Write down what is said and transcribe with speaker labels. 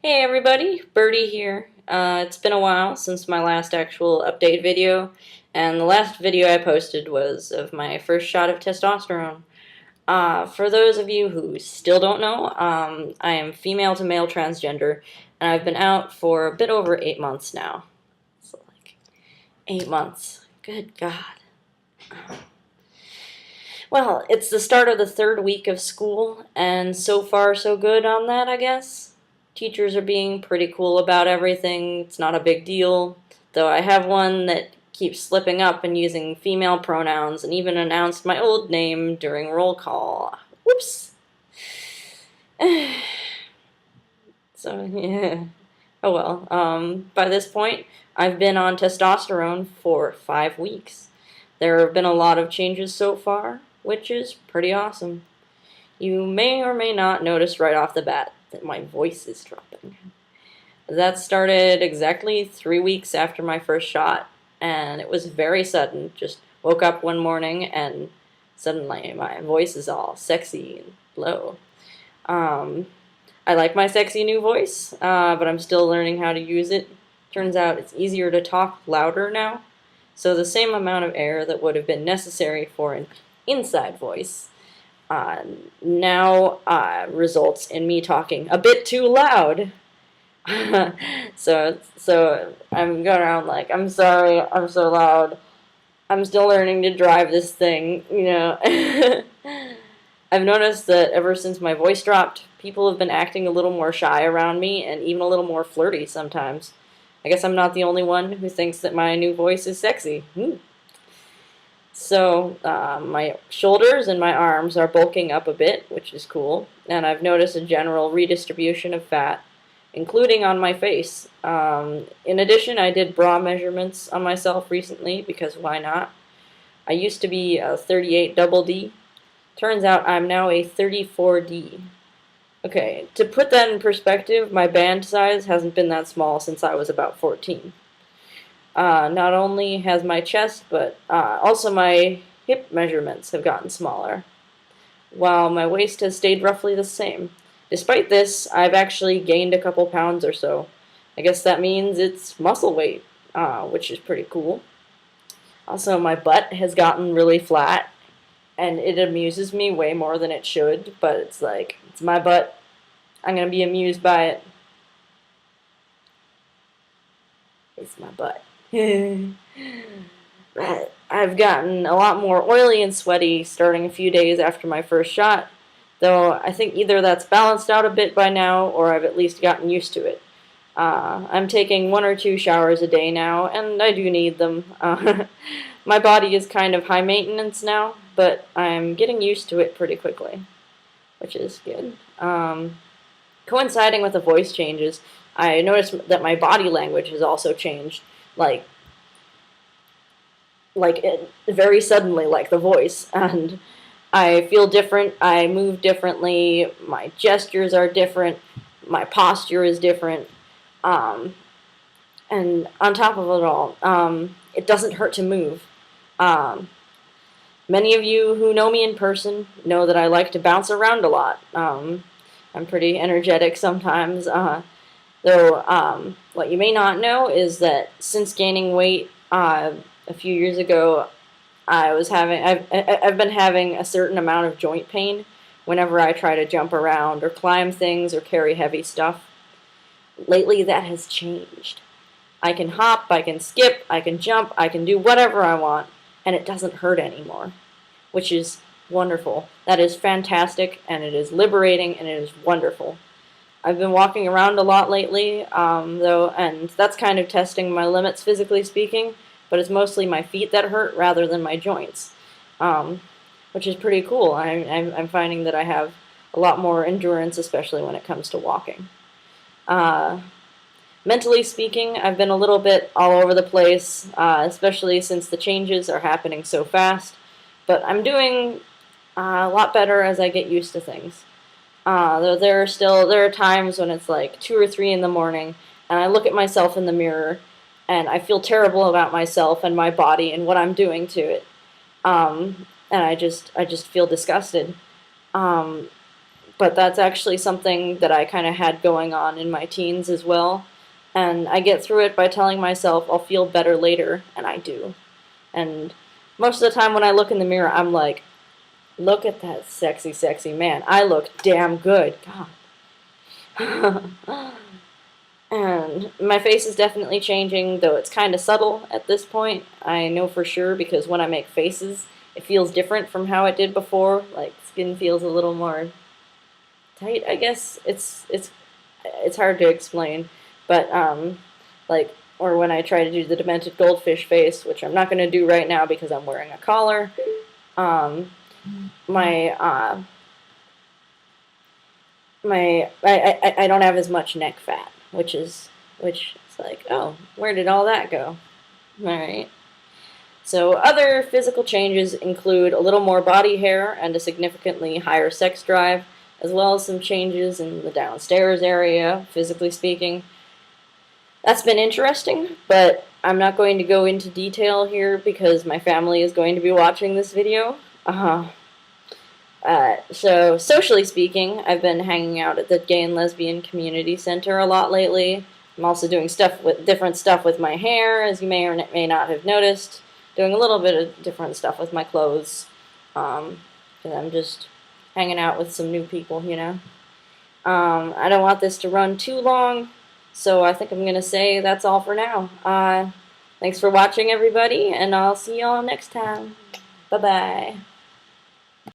Speaker 1: Hey everybody, Birdie here. It's been a while since my last actual update video, and the last video I posted was of my first shot of testosterone. For those of you who still don't know, I am female to male transgender, and I've been out for a bit over 8 months now. So, 8 months. Good God. Well, it's the start of the third week of school, and so far so good on that, I guess. Teachers are being pretty cool about everything. It's not a big deal, though I have one that keeps slipping up and using female pronouns and even announced my old name during roll call. Whoops. So, yeah. Oh well. By this point, I've been on testosterone for 5 weeks. There have been a lot of changes so far, which is pretty awesome. You may or may not notice right off the bat that my voice is dropping. That started exactly 3 weeks after my first shot, and it was very sudden. Just woke up one morning and suddenly my voice is all sexy and low. I like my sexy new voice, but I'm still learning how to use it. Turns out it's easier to talk louder now, so the same amount of air that would have been necessary for an inside voice now results in me talking a bit too loud. so I'm going around like, I'm sorry, I'm so loud. I'm still learning to drive this thing, you know. I've noticed that ever since my voice dropped, people have been acting a little more shy around me and even a little more flirty sometimes. I guess I'm not the only one who thinks that my new voice is sexy. So, my shoulders and my arms are bulking up a bit, which is cool, and I've noticed a general redistribution of fat, including on my face. In addition, I did bra measurements on myself recently, because why not? I used to be a 38 double D. Turns out I'm now a 34D. Okay, to put that in perspective, my band size hasn't been that small since I was about 14. Not only has my chest, but also my hip measurements have gotten smaller, while my waist has stayed roughly the same. Despite this, I've actually gained a couple pounds or so. I guess that means it's muscle weight, which is pretty cool. Also, my butt has gotten really flat, and it amuses me way more than it should, but it's like, it's my butt. I'm gonna be amused by it. It's my butt. I've gotten a lot more oily and sweaty starting a few days after my first shot, though I think either that's balanced out a bit by now or I've at least gotten used to it. I'm taking 1 or 2 showers a day now, and I do need them. My body is kind of high maintenance now, but I'm getting used to it pretty quickly, which is good. Coinciding with the voice changes, I noticed that my body language has also changed, like very suddenly, like the voice, and I feel different, I move differently, my gestures are different, my posture is different, and on top of it all, it doesn't hurt to move. Many of you who know me in person know that I like to bounce around a lot. I'm pretty energetic sometimes, though what you may not know is that since gaining weight a few years ago, I've been having a certain amount of joint pain whenever I try to jump around or climb things or carry heavy stuff. Lately, that has changed. I can hop, I can skip, I can jump, I can do whatever I want, and it doesn't hurt anymore, which is wonderful. That is fantastic, and it is liberating, and it is wonderful. I've been walking around a lot lately, though, and that's kind of testing my limits, physically speaking, but it's mostly my feet that hurt rather than my joints, which is pretty cool. I'm finding that I have a lot more endurance, especially when it comes to walking. Mentally speaking, I've been a little bit all over the place, especially since the changes are happening so fast, but I'm doing a lot better as I get used to things. Though there are times when it's like 2 or 3 in the morning, and I look at myself in the mirror, and I feel terrible about myself and my body and what I'm doing to it, and I just feel disgusted. But that's actually something that I kind of had going on in my teens as well. And I get through it by telling myself I'll feel better later, and I do. And most of the time when I look in the mirror, I'm like, look at that sexy, sexy man. I look damn good. God. And my face is definitely changing, though it's kind of subtle at this point. I know for sure because when I make faces, it feels different from how it did before. Like, skin feels a little more tight, I guess. It's hard to explain, but like, or when I try to do the demented goldfish face, which I'm not going to do right now because I'm wearing a collar. My I don't have as much neck fat, which is like, oh, where did all that go? All right. So other physical changes include a little more body hair and a significantly higher sex drive, as well as some changes in the downstairs area, physically speaking. That's been interesting, but I'm not going to go into detail here because my family is going to be watching this video. So socially speaking, I've been hanging out at the Gay and Lesbian Community Center a lot lately. I'm also doing different stuff with my hair, as you may or may not have noticed. Doing a little bit of different stuff with my clothes. And I'm just hanging out with some new people, you know. I don't want this to run too long, so I think I'm going to say that's all for now. Thanks for watching, everybody, and I'll see y'all next time. Bye-bye.